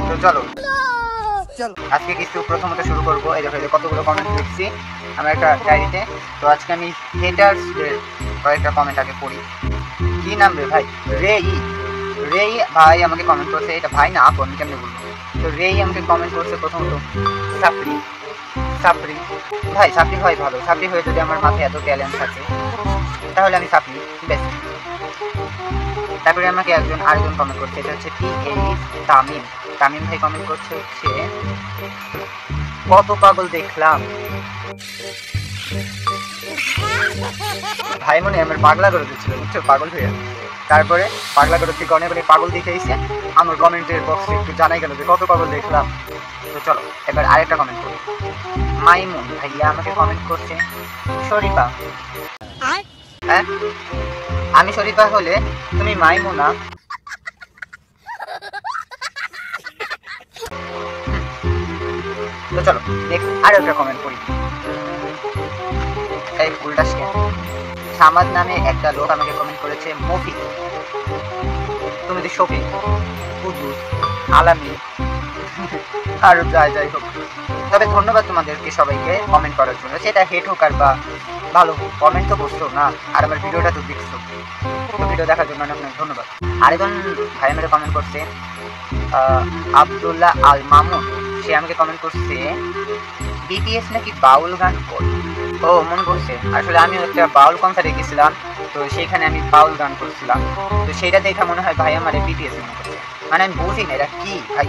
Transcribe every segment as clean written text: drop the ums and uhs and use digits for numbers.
তো চলো আজকে কিছু প্রথমত শুরু করবো। এই দেখো কতগুলো কমেন্ট লিখছি আমার একটা ডায়েরিতে। তো আজকে আমি হেটার্সদের কয়েকটা কমেন্ট আগে পড়ি। কি নাম রে ভাই? রেই ভাই আমাকে কমেন্ট করছে। এটা ভাই না আপন, কেমনি বলবো? তো রেই আমাকে কমেন্ট করছে প্রথমত সাপরি ভাই। সাপরি হয় ভালো, সাপরি হয়ে যদি আমার মাথায় এত ট্যালেন্ট থাকে তাহলে আমি সাপরি বেশ। তারপরে আমাকে আরেকজন কমেন্ট করছে, এটা হচ্ছে তামিম ভাই কমেন্ট করছে হচ্ছে কত পাগল দেখলাম ভাই। মনে আমার পাগলা করে দিচ্ছিল, বুঝছো, পাগল হয়ে। তারপরে পাগলা করে থেকে অনেক অনেক পাগল দেখে এসে আমার কমেন্টের বক্সে একটু জানাই গেল যে কত পাগল দেখলাম। তো চলো এবার আরেকটা কমেন্ট করি। মাইমুন ভাইয়া আমাকে কমেন্ট করছে শরীফা। হ্যাঁ, আমি শরীফা হলে তুমি মাইমুনা। তো চলো নেক্সট আরো একটা কমেন্ট করি। এই ফুলটা সামাদ নামে একটা লোক আমাকে কমেন্ট করেছে মফিক, তুমি তো শফিক, কুদ্দুস, আলামি আর যাই হোক। তবে ধন্যবাদ তোমাদেরকে সবাইকে কমেন্ট করার জন্য, সেটা হেট হোক আর বা ভালো হোক। কমেন্ট তো করছো না, আর আমার ভিডিওটা তো দেখছো, তো ভিডিও দেখার জন্য অনেক ধন্যবাদ। আরেকজন ভাই আমাকে কমেন্ট করছে আব্দুল্লাহ আল মামুন। সে আমাকে কমেন্ট করছে বিটিএস নাকি বাউল গান করে। ও মনে করছে, আসলে আমি একটা বাউল কনসার্টে গেছিলাম, তো সেইখানে আমি বাউল গান করছিলাম। তো সেইটা দেখে মনে হয় ভাই আমার বিটিএস মনে করছে। মানে আমি বুঝি না এটা কি ভাই।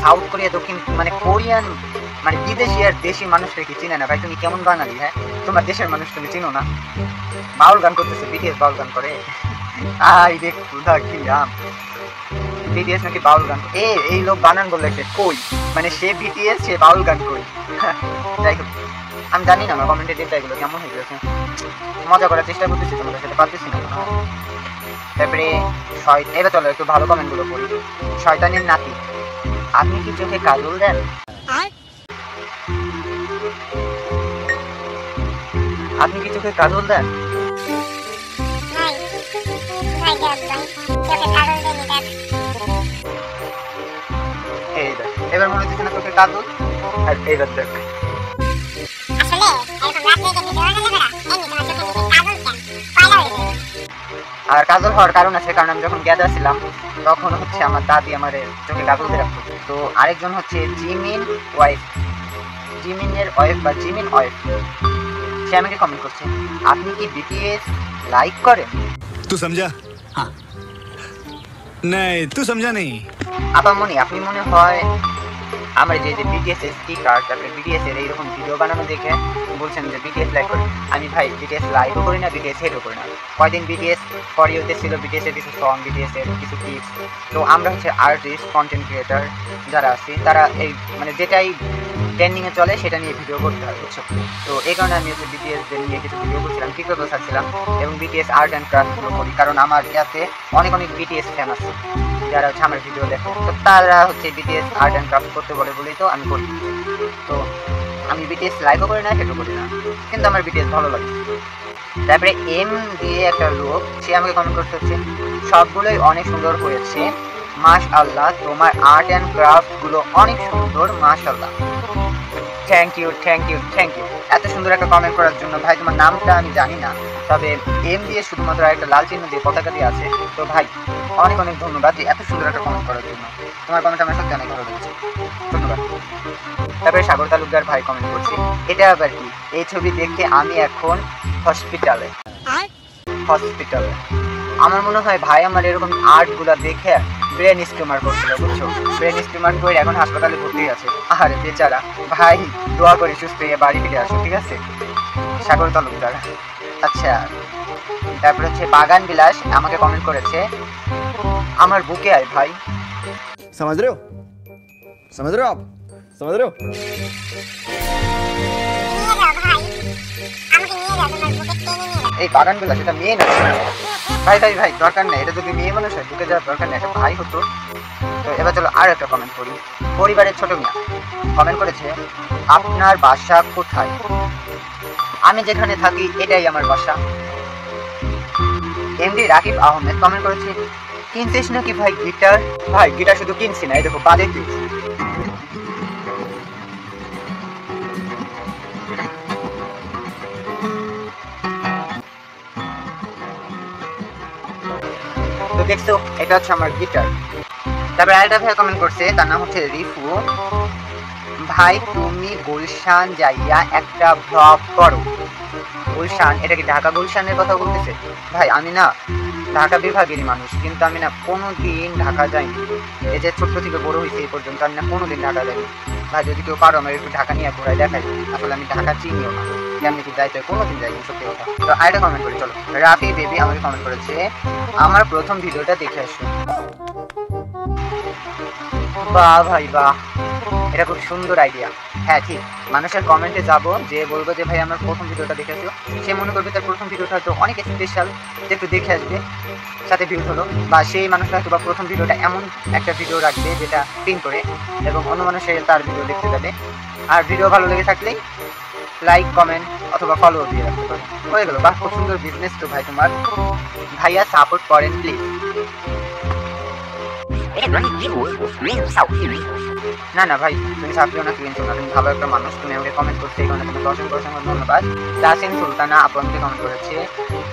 সাউথ কোরিয়া, দক্ষিণ মানে কোরিয়ান, মানে বিদেশি আর দেশি মানুষরা কি চিনে না ভাই? তুমি কেমন বাঙালি? হ্যাঁ, তোমার দেশের মানুষ তুমি চিনো না? বাউল গান করতেছে, বিটিএস বাউল গান করে? আই দেখ খুদা কি আম, বিটিএস নাকি বাউল গান। এই লোক বানান বললে সে কই, মানে সে বিটিএস সে বাউল গান কই। যাই হোক, আমি জানি না আমার কমেন্টের রিপ্লাইগুলো কেমন হয়ে গেছে। মজা করার চেষ্টা করতেছি, তোমাদের সাথে পারতেছি না। তারপরে এবার চলো একটু ভালো কমেন্টগুলো পড়ি। শয়তানের নাতি, আপনি কি চোখে কাজল দেন? আপনি কি চোখে কাজল দেন? এই দেখ, এবার মনে হচ্ছে না চোখে কাজল। আর এইবার দেখ, আর কাজল হওয়ার কারণ আছে, কারণ আমি যখন গ্যাদা ছিলাম তখন হচ্ছে আমার দাদি আমার চোখে কাজল দিয়ে রাখতো। তো আরেকজন হচ্ছে জিমিনের ওয়াইফ বা জিমিন ওয়াইফ, সে আমাকে কমেন্ট করছে আপনি কি বিটিএস লাইক করেন? তুই সমঝা? হ্যাঁ, নাই তুই সমঝা নেই। আপামনি আপনি মনে হয় আমার যে বিটিএস এর স্টিকার, তারপরে বিটিএস এর এইরকম ভিডিও বানানো দেখে বলছেন যে বিটিএস লাইক করেন। আমি ভাই বিটিএস লাইকও করি না, বিটিএস হেটও করি না। কয়দিন বিটিএস ফর ইউতে ছিল, বিটিএস এর কিছু সং, বিটিএস এর কিছু টিপস। তো আমরা হচ্ছে আর্টিস্ট, কন্টেন্ট ক্রিয়েটার যারা আছি তারা এই মানে যেটাই ট্রেন্ডিংয়ে চলে সেটা নিয়ে ভিডিও করতে হয়, বুঝছো? তো এই কারণে আমি হচ্ছে বিটিএসদের নিয়ে কিছু ভিডিও করছিলাম, টিকটকও ছাড়ছিলাম, এবং বিটিএস আর্ট অ্যান্ড ক্রাফটগুলো করি, কারণ আমার ইয়াতে অনেক বিটিএস ফ্যান আছে যারা হচ্ছে আমার ভিডিও দেখে। তো তারা হচ্ছে বিটিএস আর্ট অ্যান্ড ক্রাফট করতে বলে বলেই তো আমি করি। তো আমি বিটিএস লাইকও করি না, হেটও করি না, কিন্তু আমার বিটিএস ভালো লাগে। তারপরে এম দিয়ে একটা লোক, সে আমাকে কমেন্ট করতে হচ্ছে সবগুলোই অনেক সুন্দর হয়েছে, মাশআল্লাহ, তোমার আর্ট অ্যান্ড ক্রাফটগুলো অনেক সুন্দর, মাশআল্লাহ। Thank you. এত সুন্দর একটা কমেন্ট করার জন্য। ভাই তোমার নামটা আমি জানি না, তবে এম দিয়ে শুধুমাত্র একটা লাল চিহ্ন দিয়ে পতাকা দিয়ে আছে। তো ভাই অনেক ধন্যবাদ যে এত সুন্দর একটা কমেন্ট করার জন্য। তোমার কমেন্ট আমার সত্যি অনেক ভালো লেগেছে, ধন্যবাদ। তারপরে সাগর তালুকদার ভাই কমেন্ট করছে এটা আবার কি, এই ছবি দেখে আমি এখন হসপিটালে। আমার মনে হয় ভাই আমার এরকম আর্টগুলো দেখে ব্রেন স্টিমার করছিল, বুঝছো? ব্রেন স্টিমার করে এখন হাসপাতালে ভর্তি আছে। আরে বেচারা ভাই, দোয়া করে সুস্থ হয়ে বাড়ি ফিরে আসো, ঠিক আছে? সাগর তালুকদার। আচ্ছা, তারপর হচ্ছে বাগান বিলাস আমাকে কমেন্ট করেছে আমার বুকে আয় ভাই। समझ रहे हो आप समझ रहे हो? এই বাগান বিলাস এটা মেয়ে না ভাই, দরকার নেই। এটা যদি মেয়ে মানুষ হয় বুকে যাওয়ার দরকার নেই, এটা ভাই হতো। তো এবার চলো আর একটা কমেন্ট করি। পরিবারের ছোট মিয়া কমেন্ট করেছে আপনার বাসা কোথায়? আমি যেখানে থাকি এটাই আমার বাসা। এমডি রাকিব আহমেদ কমেন্ট করেছে কিনছিস নাকি ভাই গিটার? ভাই গিটার শুধু কিনছি না, এই দেখো বাজাইতে। তো দেখছো, এটা হচ্ছে আমার গিটার। তারপরে আরেকটা ভাই কমেন্ট করছে, তার নাম হচ্ছে রিফু। ভাই তুমি গুলশান যাইয়া একটা ব্লগ করো। গুলশান, এটা কি ঢাকা গুলশানের কথা বলতেছে? ভাই আমি না ঢাকা বিভাগেরই মানুষ, কিন্তু আমি না কোনোদিন ঢাকা যাইনি। এই যে ছোট্ট থেকে বড় হয়েছে এই পর্যন্ত আমি না কোনোদিন ঢাকা যাইনি। ভাই যদি কেউ পারো আমার একটু ঢাকা নিয়ে ঘুরাই দেখাই, আসলে আমি ঢাকা চিনিও না, কেমনি কি যাইতে কোনোদিন যাইনি, সত্যি কথা। তো আরেকটা কমেন্ট করি, চলো। রাফি বেবি আমাকে কমেন্ট করেছে, আমার প্রথম ভিডিওটা দেখে আসো। বাহ ভাই বাহ, এটা খুব সুন্দর আইডিয়া। হ্যাঁ ঠিক, মানুষের কমেন্টে যাব, যে বলবো যে ভাই আমার প্রথম ভিডিওটা দেখে আসো, সে মনে করবে তার প্রথম ভিডিওটা হয়তো অনেক স্পেশাল, যে একটু দেখে আসবে, সাথে ভিউজ হলো। বা সেই মানুষটা হয়তো বা প্রথম ভিডিওটা এমন একটা ভিডিও রাখবে যেটা পিন করে, এবং অন্য মানুষে তার ভিডিও দেখতে যাবে। আর ভিডিও ভালো লেগে থাকলেই লাইক কমেন্ট অথবা ফলো দিয়ে রাখতে পারে, হয়ে গেলো। বাহ, খুব সুন্দর বিজনেস তো ভাই তোমার। ভাইয়া সাপোর্ট করেন প্লিজ। না না ভাই, তুমি সাপড়িও না, ক্লিন না, তুমি ভালো একটা মানুষ, তুমি আমাকে কমেন্ট করতে এই কারণে তোমাকে অসংখ্য অসংখ্য ধন্যবাদ। তাসিন সুলতানা আপু আমাকে কমেন্ট করেছে,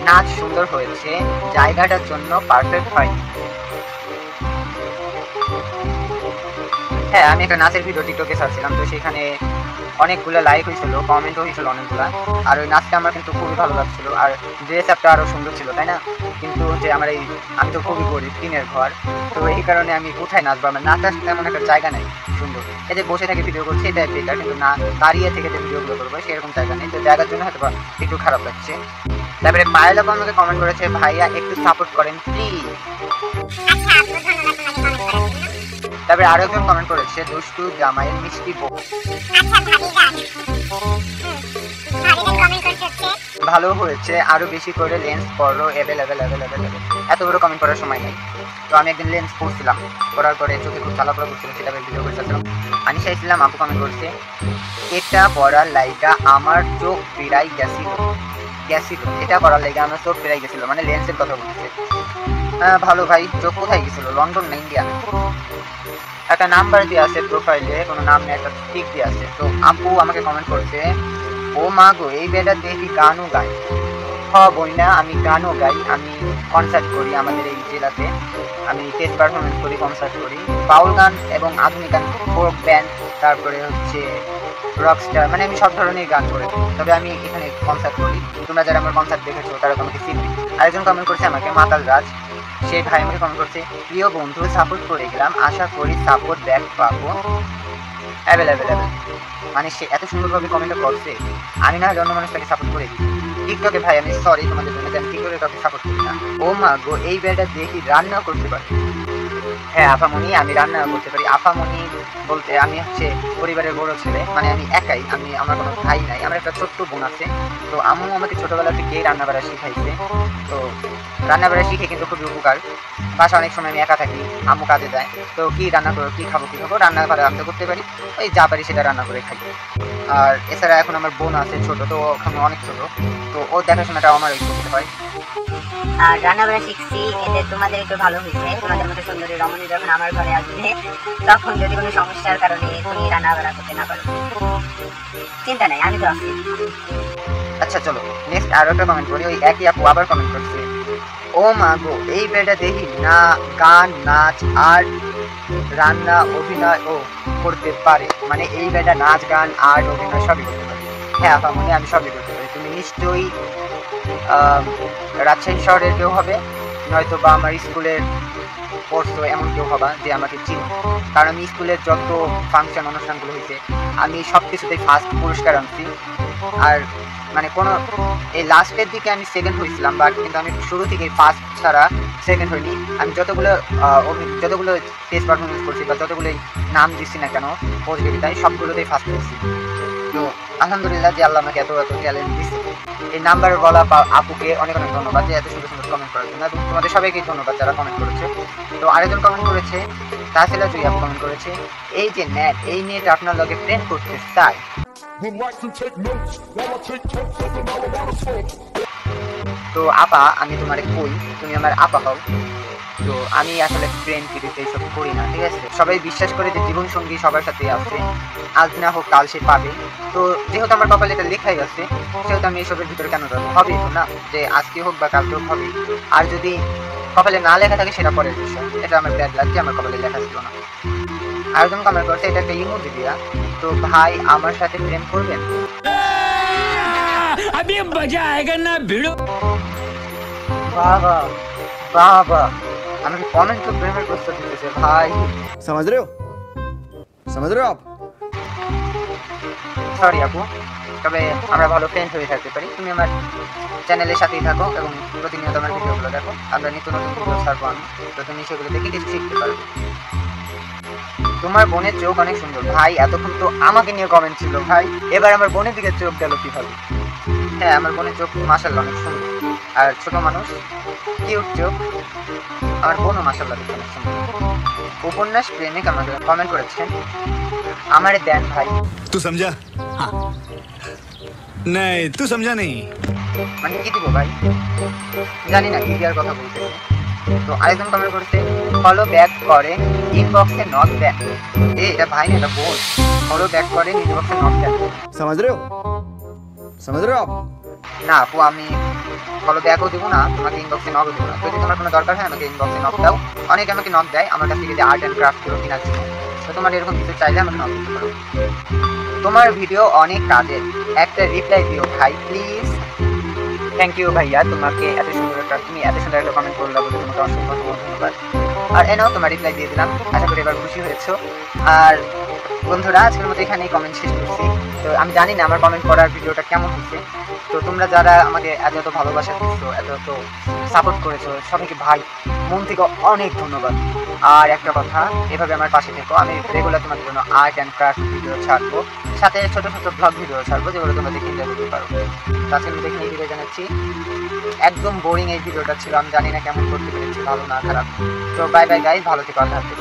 নাচ সুন্দর হয়েছে, জায়গাটার জন্য পারফেক্ট হয়নি। হ্যাঁ, আমি একটা নাচের ভিডিও টিকটকে ছাড়ছিলাম, তো সেখানে অনেকগুলো লাইক হয়েছিল, কমেন্টও হয়েছিল অনেকগুলা। আর ওই নাচটা আমার কিন্তু খুবই ভালো লাগছিল, আর ড্রেস আপটা আরও সুন্দর ছিল, তাই না? কিন্তু যে আমার এই, আমি তো খুবই গরিব, টিনের ঘর, তো এই কারণে আমি কোথায় নাচবো? আমার নাচার তেমন একটা জায়গা নেই সুন্দর। এই যে বসে থেকে ভিডিও করছি এটাই বেটার, কিন্তু না দাঁড়িয়ে থেকে যে ভিডিওগুলো করবো সেরকম জায়গা নেই, তো জায়গার জন্য হয়তো একটু খারাপ লাগছে। তারপরে পায়েল আপু আমাকে কমেন্ট করেছে, ভাইয়া একটু সাপোর্ট করেন প্লিজ। তারপরে আরো একজন কমেন্ট করেছে, দুষ্টু জামাইয়ের মিষ্টি বউ। ভালো হয়েছে, আরো বেশি করে লেন্স পরো, অ্যাভেলেবেল। এত বড় কমেন্ট করার সময় নেই। তো আমি একদিন লেন্স পরছিলাম, করার পরে চোখে খুব চালাপড়া করছিল, সেটা ভিডিও করেছিলাম। আনিশা ইসলাম আপু কমেন্ট করছে, এটা পড়ার লাইগা আমার চোখ পিড়াই গেছিল। এটা করার লাইগা আমার চোখ পিড়াই গেছিল, মানে লেন্সের কথা বলছে। হ্যাঁ ভালো ভাই, চোখ কোথায় গেছিল, লন্ডন না ইন্ডিয়া? একটা নাম্বার দিয়ে আছে প্রোফাইলে, কোনো নাম নেই, একটা টিক দিয়ে আছে। তো আপু আমাকে কমেন্ট করছে, ও মা গো এই বেটা দেখি গানও গায়। হ বইনা, আমি গানও গাই, আমি কনসার্ট করি আমাদের এই জেলাতে, আমি স্টেজ পারফরমেন্স করি, কনসার্ট করি, বাউল গান এবং আধুনিক গান, ফোক ব্যান্ড, তারপরে হচ্ছে রকস্টার, মানে আমি সব ধরনের গান করে। তবে আমি এখানে কনসার্ট করি, তোমরা যারা আমার কনসার্ট দেখেছো তারা তোমাকে চিনবে। আরেকজন কমেন্ট করছে আমাকে, মাতাল রাজ, সেই ভাই আমাকে কমেন্ট করছে, প্রিয় বন্ধু সাপোর্ট করে গেলাম, আশা করি সাপোর্ট ব্যাক পাবো। অ্যাভেলেবেল। মানে সে এত সুন্দরভাবে কমেন্ট করছে, আমি না অন্য মানুষটাকে সাপোর্ট করে দিই টিকটকে। ভাই আমি সরি তোমাদের জন্য, আমি টিকটকে কাউকে সাপোর্ট করি না। ও মা গো এই বেটা দেখি রান্না করতে পারে। হ্যাঁ আফামনি, আমি রান্না করতে পারি। আফামনি বলতে আমি হচ্ছে পরিবারের বড় ছেলে, মানে আমি একাই, আমার কোনো ভাই নাই, আমার একটা ছোট্ট বোন আছে। তো আম্মু আমাকে ছোটবেলা থেকেই রান্না বাড়া শিখাইছে। তো রান্না বাড়া শিখে কিন্তু খুবই উপকার। বাসা অনেক সময় আমি একা থাকি, আম্মু কাজে যায়, তো কি রান্না করবো, কি খাবো, রান্না বাড়া আমি তো করতে পারি, ওই যা পারি সেটা রান্না করে খাই। আর এছাড়া এখন আমার বোন আছে ছোট, তো ওখানে অনেক ছোট, তো ওর দেখাশোনাটা আমার একটু করতে হয়। আর রান্নাবাড়া শিখছি, এতে তোমাদের একটু ভালো হয়েছে। তোমাদের মতো সুন্দরী রমণী যখন আমার ঘরে আসবে, তখন যদি কোনো সমস্যার কারণে তুমি রান্নাবাড়া করতে না পারো, চিন্তা নাই, আমি তো আছি। আচ্ছা চলো নেক্সট আরো একটা কমেন্ট করি। ওই একই আপু আবার কমেন্ট করছে, ও মা গো এই বেটা দেখি না গান, নাচ আর রান্না অভিনয় ও করতে পারে, মানে এই বেটা নাচ গান আর্ট অভিনয় সবই করতে পারে। হ্যাঁ আপা মনে আমি সবই করতে পারি। তুমি নিশ্চয়ই রাজশাহী শহরের কেউ হবে, নয়তো বা আমার স্কুলের পড়ছো এমন কেউ হবা যে আমাকে চিনি, কারণ আমি স্কুলের যত ফাংশন অনুষ্ঠানগুলো হয়েছে আমি সব কিছুতেই ফার্স্ট পুরস্কার আনছি। আর মানে কোনো এই লাস্টের দিকে আমি সেকেন্ড হয়েছিলাম, বাট কিন্তু আমি শুরু থেকেই ফার্স্ট ছাড়া সেকেন্ড হইনি। আমি যতগুলো স্টেজ পারফরমেন্স করছি বা যতগুলো নাম দিচ্ছি না কেন প্রতিযোগিতায়, সবগুলোতেই ফার্স্ট হয়েছি। তো আলহামদুলিল্লাহ যে আল্লাহ আমাকে এত ট্যালেন্ট দিচ্ছে। এই নাম্বার বলা আপুকে অনেক অনেক ধন্যবাদ যে এত সুন্দর সুন্দর কমেন্ট করার জন্য, এবং তোমাদের সবাইকে ধন্যবাদ যারা কমেন্ট করেছে। তো আরেকজন কমেন্ট করেছে, তাহসিলা জুই আপু কমেন্ট করেছে, এই যে নেট, এই নেট আপনার লগে ফ্রেন্ড করতে চাই। তো আপা আমি তোমারে কই, তুমি আমার আপা হও। তো আমি আসলে প্রেম প্রীতিতে এইসব করি না, ঠিক আছে? সবাই বিশ্বাস করে যে জীবন সঙ্গী সবার সাথে আছে, আজ না হোক কাল সে পাবে। তো যেহেতু আমার কপালে এটা লেখাই আছে, সেহেতু আমি এইসবের ভিতরে কেন যাবো? হবেই তো না, যে আজকে হোক বা কালকে হোক হবে। আর যদি কপালে না লেখা থাকে সেটা পরের বিষয়, এটা আমার ব্যাড লাগছে, আমার কপালে লেখা ছিল না। আরেকজন কমেন্ট করছে এটা একটা ইমোজি দিয়া, তো ভাই আমার সাথে প্রেম করবেন? अभी मजा आएगा ना भिड़ो। বাবা বাবা, আমাকে কমেন্ট তো প্রেমের প্রস্তাব দিতেছে ভাই। समझ रहे हो? समझ रहे हो आप? সরি আপু, তবে আমরা ভালো ফ্রেন্ড হয়ে থাকতে পারি। তুমি আমার চ্যানেলের সাথেই থাকো এবং প্রতিনিয়ত আমার ভিডিওগুলো দেখো। আমরা নিত্য নতুন ভিডিও ছাড়বো আমি, তো তুমি সেগুলো দেখে কিছু শিখতে পারবে। তোমার বোনের চোখ অনেক সুন্দর। ভাই এতক্ষণ তো আমাকে নিয়ে কমেন্ট ছিল ভাই, এবার আমার বোনের দিকে চোখ গেল কিভাবে? হ্যাঁ, আমার বোনের চোখ মাশাআল্লাহ অনেক সুন্দর, আর ছোট মানুষ কিউট চোখ। আমার বোনও মাশাআল্লাহ দেখতে অনেক সুন্দর। উপন্যাস প্রেমিক আমাকে কমেন্ট করেছেন, আমারে দেন ভাই। तू समझा? हाँ। नहीं, तू समझा नहीं। মানে কি দিব ভাই? জানি না কি দেওয়ার কথা বলতেছে। তো আরেকজন কমেন্ট করেছে, ফলো ব্যাক করে ইনবক্সে নট দেন। এটা ভাই না, এটা বোন। ফলো ব্যাক করে ইনবক্সে নট দেন। समझ रहे हो? समझ रहे हो आप? না আপু, আমি ফলো ব্যাকও দেবো না, তোমাকে ইনবক্সে নকও দেবো না। যদি তোমার কোনো দরকার হয় আমাকে ইনবক্সে নক দাও। অনেকে আমাকে নক দেয় আমার কাছ থেকে যে আর্ট অ্যান্ড ক্রাফট গুলো কেনার জন্য। তো তোমার এরকম কিছু চাইলে আমাকে নক দিতে পারো। তোমার ভিডিও অনেক কাজের, একটা রিপ্লাই দিও ভাই প্লিজ। থ্যাংক ইউ ভাইয়া, তুমি এত সুন্দর একটা কমেন্ট করলে বলে তোমাকে অসংখ্য ধন্যবাদ। আর এনাও তোমার রিপ্লাই দিয়ে দিলাম, আশা করি এবার খুশি হয়েছো। আর বন্ধুরা, আজকের মতো এখানেই কমেন্ট শেষ করছি। তো আমি জানি না আমার কমেন্ট করার ভিডিওটা কেমন হচ্ছে। তো তোমরা যারা আমাকে এত ভালোবাসা দিচ্ছো, এত সাপোর্ট করেছো, সবাইকে ভাই মন থেকে অনেক ধন্যবাদ। আর একটা কথা, এভাবে আমার পাশে থেকো, আমি রেগুলার তোমাদের জন্য আর্ট অ্যান্ড ক্রাফট ভিডিও ছাড়বো, সাথে ছোট ছোট ব্লগ ভিডিও ছাড়বো, যেগুলো তোমরা দেখে এনজয় করতে পারো। আজকে আমি দেখে এই ভিডিও জানাচ্ছি, একদম বোরিং এই ভিডিওটা ছিল, আমি জানি না কেমন করতে পেরেছি, ভালো না খারাপ। তো বাই বাই গাইস, ভালো থেকো, আল্লাহ হাফেজ।